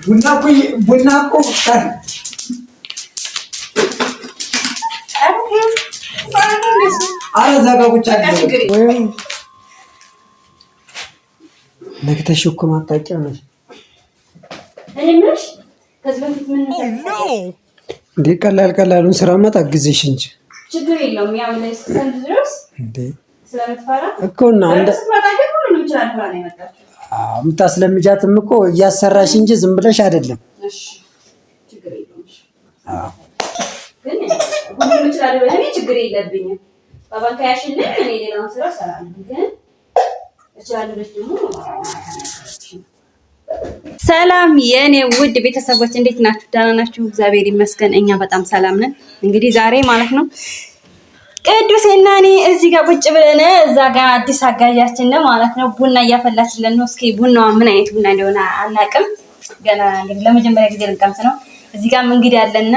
ቡና እኮ ኧረ እዛ ጋር ቁጭ አድርገው ነግተሽ እኮ ማታውቂው ነሽ እንዴ? ቀላሉን ስራማ ታግዝሽ እንጂ ችግር የለውም። ያው ለሰንድ ድረስ እንዴ ስለምትፈራ እኮ እና አንተ የምታስለምጃትም እኮ እያሰራሽ እንጂ ዝም ብለሽ አይደለም። እሺ ችግር የለውም። አዎ ግን ሁሉም ይችላል በእኔ ችግር የለብኝም። ባባን ካያሽልኝ እኔ ሌላውን ስራ እሰራለሁ። ግን እችላለሁ ደግሞ ሰላም የኔ ውድ ቤተሰቦች እንዴት ናችሁ? ደህና ናችሁ? እግዚአብሔር ይመስገን እኛ በጣም ሰላም ነን። እንግዲህ ዛሬ ማለት ነው ቅዱሴና እኔ እዚህ ጋር ቁጭ ብለን እዛ ጋር አዲስ አጋዣችን ነው ማለት ነው ቡና እያፈላችልን ነው። እስኪ ቡናዋ ምን አይነት ቡና እንደሆነ አናውቅም። ገና እንግዲህ ለመጀመሪያ ጊዜ ልንቀምስ ነው። እዚህ ጋር እንግዲህ ያለና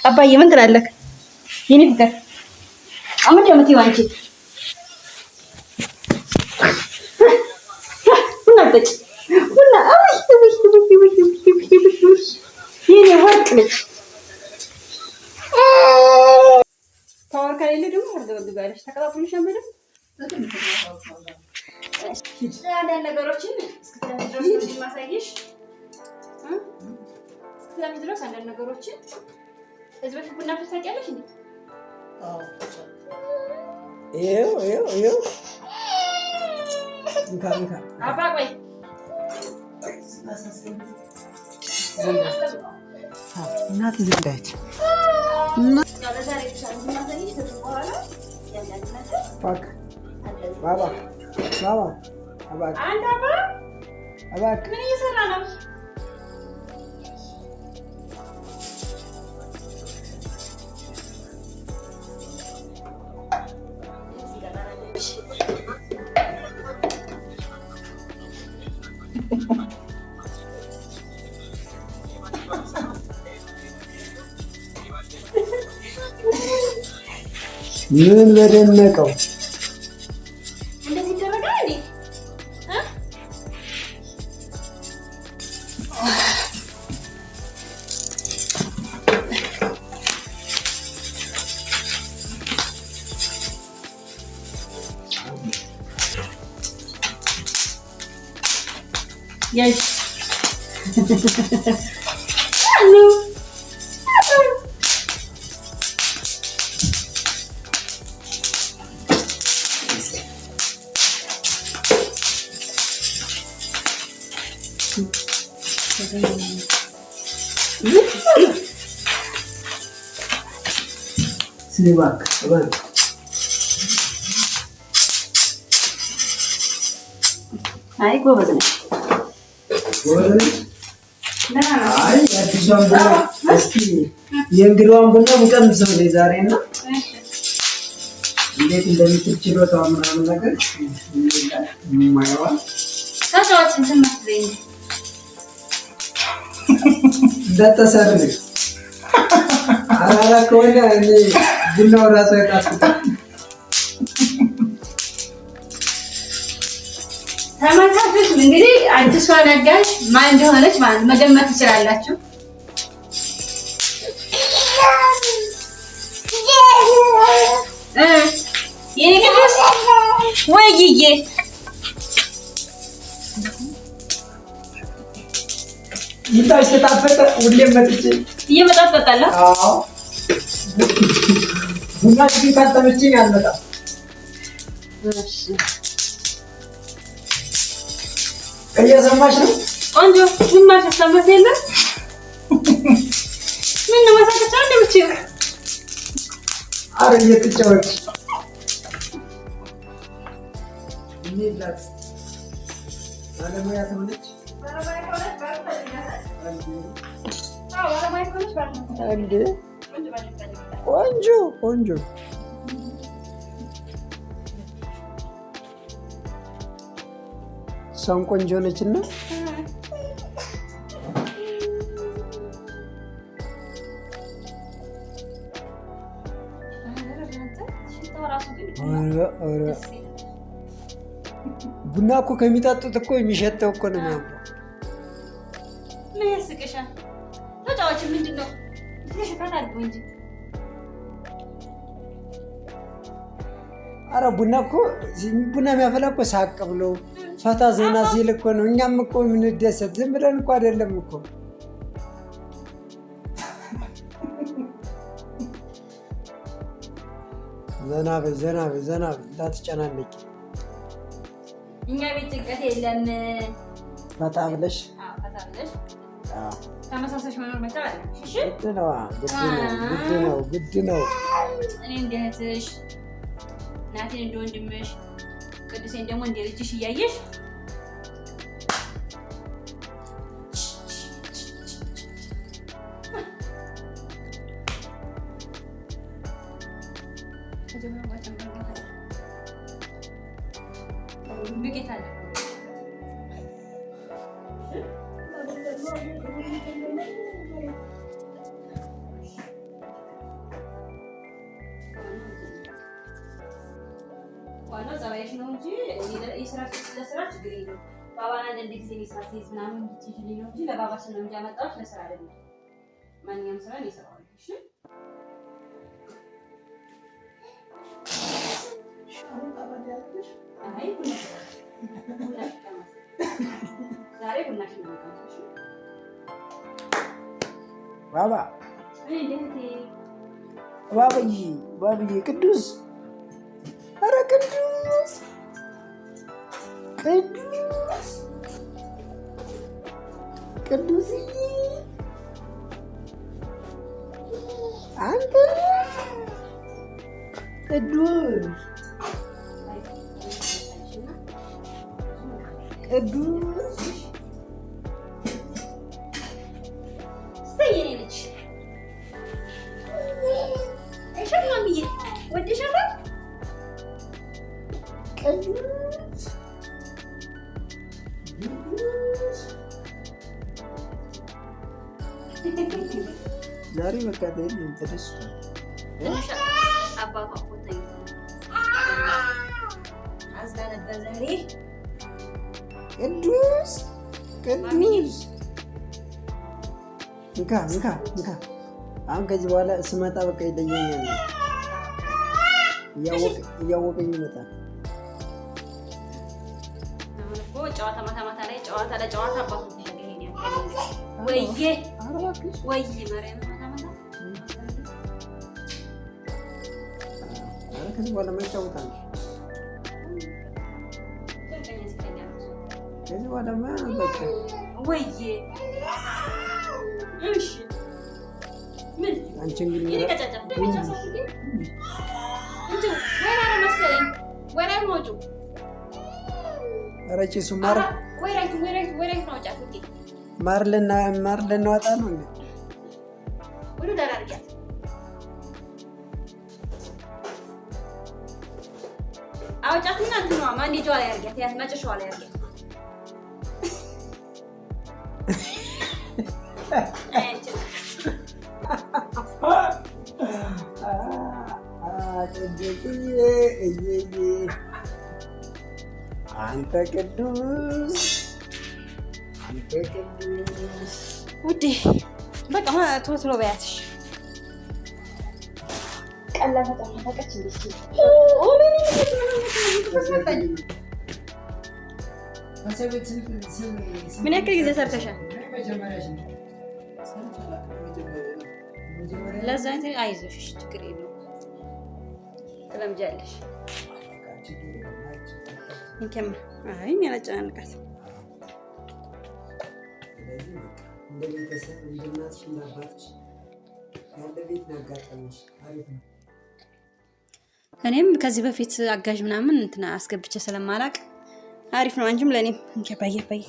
አባዬ ምን ትላለህ? የኔ ፍቅር አመት ያመት ይዋንቺ ናበጭ ቡና አይ የኔ ወርቅ ልጅ ፓወር ከሌለ ደግሞ አርገበግባለሽ ተቀጣጥሎሽ ነበር። እሺ አንዳንድ ነገሮችን እስከተደረሱ ማሳየሽ እስከተደረሱ አንዳንድ ነገሮችን እዚህ በፊት ቡና ፈሳቂያለሽ እንዴ? አዎ ይኸው እንካ አባ ቆይ እናት ዝንዳች ባባ ምን እየሰራ ነው? ምን በደነቀው እንደዚህ ይደረጋል እንዴ? Yes. Hello. Sini bak. Ay, ጎበዝ ነሽ። አይ አዲሷን ቡና እስኪ የእንግዲዋን ቡና እንቀምሰው ዛሬ እና እንዴት እንደምትችለው ምናምን ነገር ማይዋል ታታዋችን ተመስለኝ እንደተሰርግ አራራ ከሆነ እኔ ቡናው ራሱ ያጣፍጣል። ተመልካቾች እንግዲህ አዲሷ ነጋሽ ማን እንደሆነች ማለት መገመት ትችላላችሁ። የኔ ቅዱስ ወይዬ ይታሽ ተጣፈጠ ሁሌም መጥቼ እየመጣፈጣለሁ። አዎ ቡና ሲታጠብችኝ አልመጣም። እሺ እየሰማሽ ነው? ቆንጆ ግማሽ አስተምረት የለም ምን ነው ማሳከቻ እንደምትችል አረ እየተጫወች እንዴት ባለሙያ ተሆነች። ቆንጆ እሷም ቆንጆ ነችና ቡና እኮ ከሚጠጡት እኮ የሚሸተው እኮ ነው የሚያምረው። ምን ያስቅሻል? ተጫዋች ምንድን ነው? ተሽፋት አድርጎ እንጂ ኧረ ቡና የሚያፈላ እኮ ሳቅ ብሎ ፈታ ዘና ሲል እኮ ነው። እኛም እኮ የምንደሰት ዝም ብለን እኮ አይደለም እኮ። ዘና በይ እንዳትጨናነቂ። እኛ ቤት ጭንቀት የለም። ፈታ ብለሽ ተመሳሳሽ መኖር መቻል አለብሽ። እሺ ግድ ነው። እኔ እንደ እህትሽ፣ እናቴን እንደ ወንድምሽ፣ ቅዱሴን ደግሞ እንደ ልጅሽ እያየሽ ዱቄት አለ ዋናው ጸባይሽ ነው እንጂ የስራ ችግር የለውም። ባባን አንዳንድ ጊዜ የስራ ሲይዝ ምናምን ትችልኝ ነው እንጂ ለባባሽ ነው እንጂ ያመጣሁሽ ለስራ አይደለም። ማንኛውም ስራ ነው ይሰራዋል። እሺ አይ ዛሬ ቡናሽ ነው ማለት ነው። ባባ ባባዬ ቅዱስ ኧረ ቅዱስ አንተ ቅዱስ ሰየኔ ልጅ አይሻማምዬ ወደሻታ ቅዱስ ዛሬ በቃ ተደስቷል። አባባ ፎቶኝ አዝጋ ነበር ዛሬ። ቅዱስ እንካ አሁን ከዚህ በኋላ ስመጣ በቃ ይለየኛል። እያወቀኝ ይመጣል። አሁን እኮ ጨዋታ ማታ ላይ ጨዋታ ለጨዋታ አባቱ ያገኘኝ ወይዬ ማርያም ማታ ከዚህ በኋላ መጫወታል። ከዚህ በኋላ በቃ ወይዬ እሺ ምን አንቺ እንግዲህ ማር ልናወጣ ነው እንዴ? ወደ ዳር አድርጊያት። አውጫትና እንትኗ ማንዴጃዋ ላይ አድርጊያት። ያት መጨሻዋ ላይ አድርጊያት። አንተ ቅዱስ ውዴ በቃ ቶሎ በያትሽ። ቀላ በጣም ታቀች እንዴ? ምን ያክል ጊዜ ሰርተሻል? ለዛ አይዞሽ፣ ችግር የለውም ትለምጃለሽ። እንከም አይ ያላጨናንቃት እንደ ቤተሰብ እንደ እናትሽ እንደ አባትሽ ያለ ቤት ያጋጠመሽ አሪፍ ነው። እኔም ከዚህ በፊት አጋዥ ምናምን እንትና አስገብቼ ስለማላቅ አሪፍ ነው። አንቺም ለኔም እንከባየ ባየ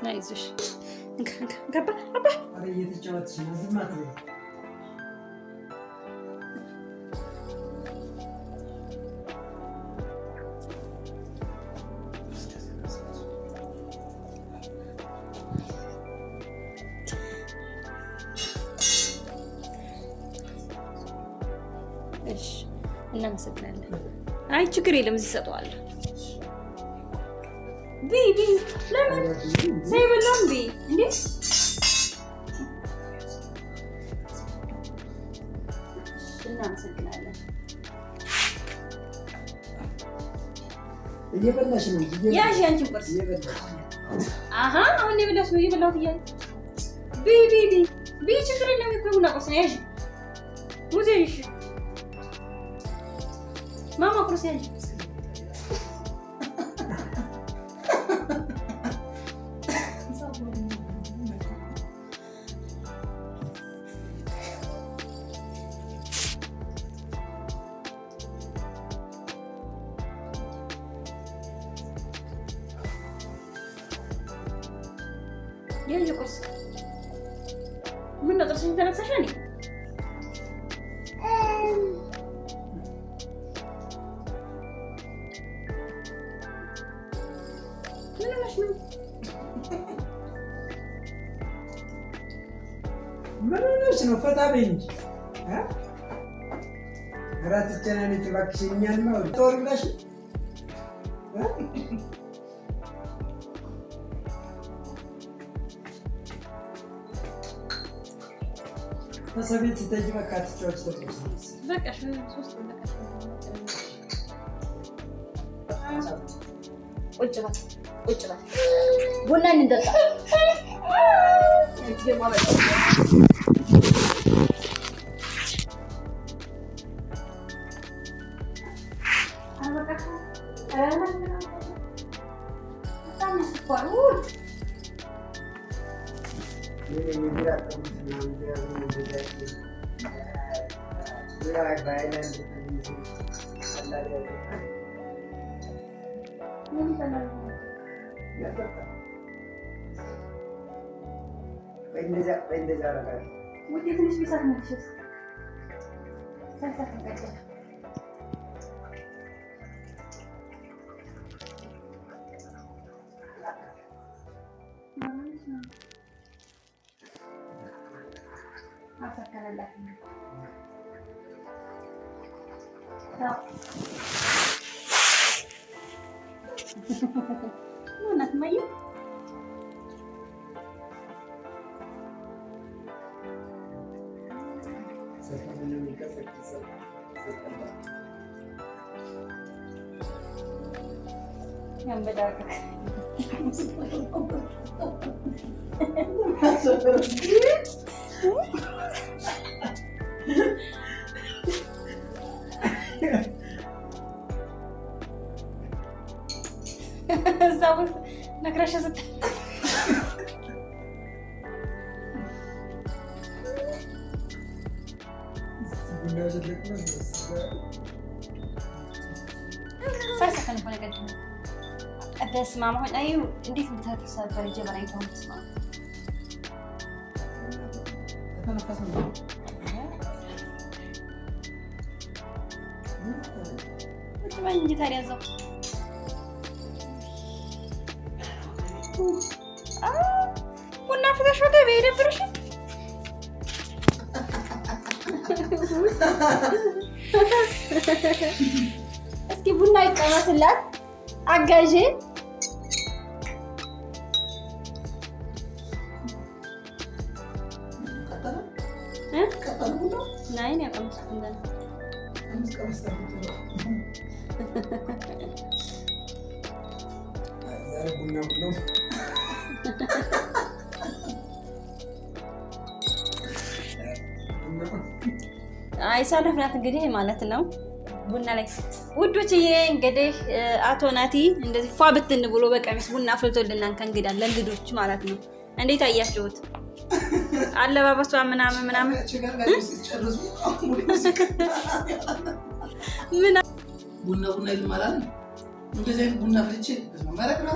አይዞሽ ገባ አባ አረ እየተጫወትሽ ነው። ዝም አትበይ። እሺ እናመሰግናለን። አይ ችግር የለም እዚህ ሰጠዋለሁ። ቢቢ ለምን ሳይበላም ቢ እንዴ እናመሰግናለን። እየበላሽ ነው ያሽ አንቺን ቁርስ አሃ አሁን የበላሽ ነው እየበላሁት እያለ ቢ ችግር የለም እኮ ቡና ቁርስ ነው ያሽ ሙዚሽ ማማ ቁርስ ያሽ ያሽ ቁርስ ምን ነው ጥርስሽን ተነክሰሻል? ምን ሆነሽ ነው? ፈታ በይ እንጂ እራት ጨናነች እባክሽ። እኛን ነው ጦር ብለሽ ተሰቤት ስትሄጂ በቃ ትጫወች ተጥቅስ በቃ ሶስት በቃ ቁጭ በል ቡና እንጠጣ። بسمع ما هون أيوة نديك بدها تصير بريجة برايتهم بسمع. أنا قسم. أنت ما عندي ثاني أزق. قلنا في ذا شو تبي يدبرش؟ اسكي بنا يتقمص اللات عجاجي. ناين يا قمص عندنا قمص አይሳለፍናት እንግዲህ ማለት ነው። ቡና ላይ ውዶችዬ እንግዲህ አቶ ናቲ እንደዚህ ፏ ብትን ብሎ በቀሚስ ቡና አፍልቶልናል ከእንግዳ ለእንግዶች ማለት ነው። እንዴት አያችሁት? አለባበሷ ምናምን ምን ቡና ይልማላል እንደዚህ ቡና ፍልቼ ማረቅ ነው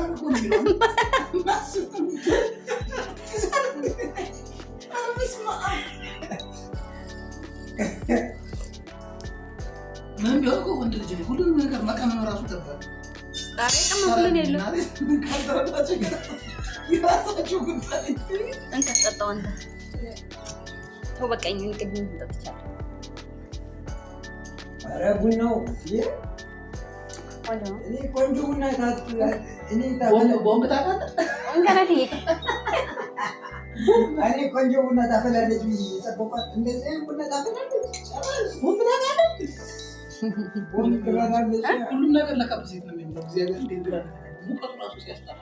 ምን ቢሆን ወንድ ልጅ ሁሉንም ነገር መቀመም ራሱ ተባለ። ታሪክም ሁሉን የለም ይራሳችሁ ጉዳይ እንካ ጠጣው አንተ ተው በቃኝ። እንቅድም ተጠጥቻለሁ ኧረ ቡናው እኔ ቆንጆ ቡና እኔ ቦምብ ታውቃለህ? እኔ ቆንጆ ቡና ታፈላለች ብዬ የጠበኳት እንደዚህ ቡና ታፈላለች። ቦምብ ታውቃለች። ቦምብ ትበላለች። ሁሉም ነገር ለካፕ ሴት ነው የሚሆነው። እግዚአብሔር እንዴት ብላ ሙቀቱ ራሱ ሲያስጠላ።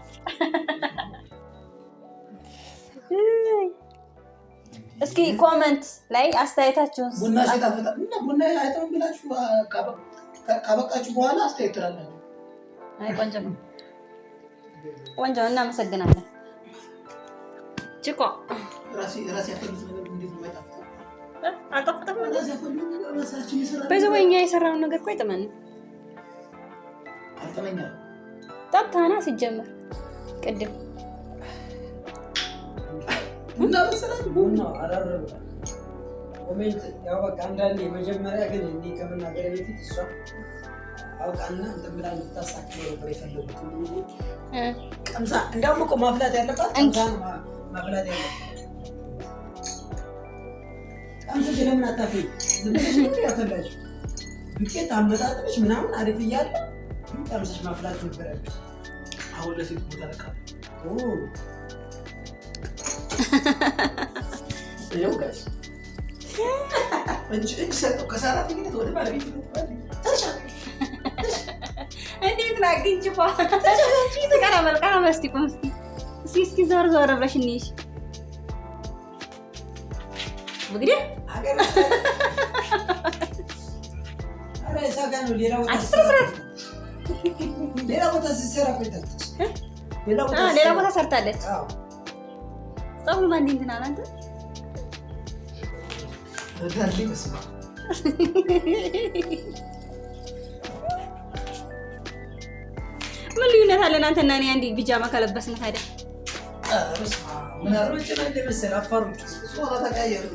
እስኪ ኮመንት ላይ አስተያየታችሁን ቡና ሲጣፍጣ እና ቡና አይተም ብላችሁ ካበቃችሁ በኋላ አስተያየት ትላላችሁ። አይ ቆንጆ ነው፣ ቆንጆ ነው። እናመሰግናለን። ጭቆ ራሴ ያፈልኩት ነገር እንዴት ነው የማይጣፍጠው? አጣፍጠም ራሴ ያፈልኩት ነገር ራሳችን ይሰራል። በዘወኛ የሰራውን ነገር ቆይ ጥመን አልተመኛለሁ። ጠጣና ሲጀመር ቅድም ቡና መሰለኝ ቡና አላረረ ኮሜንት ያው በቃ አንዳንዴ መጀመሪያ ግን እንዴ ከመናገር በፊት እሷ አውቃና እንትን ብላ እንድታሳክል ነበር የፈለጉት እንጂ ቀምሳ እንደውም እኮ ማፍላት ያለባት ቀምሳ ማፍላት ያለባት ቀምሰሽ ለምን አታፍይ? ዝም ብለሽ ያፈላሽ ዱቄት አመጣጥሽ ምናምን አሪፍ እያለ ቀምሰሽ ማፍላት ነበረብሽ። አሁን ለሴት ቦታ ለካ ይኸው ጋሽ እጅ ሰጠው ከሰራተኝነት ወደ ባለቤት እንዴት ላግኝ ጭቆ ስቀራ መልቃ መስቲ ቆምስቲ እስኪ ዞር ዞር ብለሽ እንይሽ ወግዲ አገር አረ ሳጋኑ ሌላው ቦታ ሲሰራ ቆይታለች። ሌላ ቦታ ሰርታለች። አዎ ጸጉር ማን እንትና አንተ ዳርሊ መስማ ምን ልዩነት አለን አንተና እኔ አንዲ ቢጃማ ከለበስን ታዲያ? ምን አሮጭ ነው እንደመሰለ አፋሩ ሶራ ተቀየሩ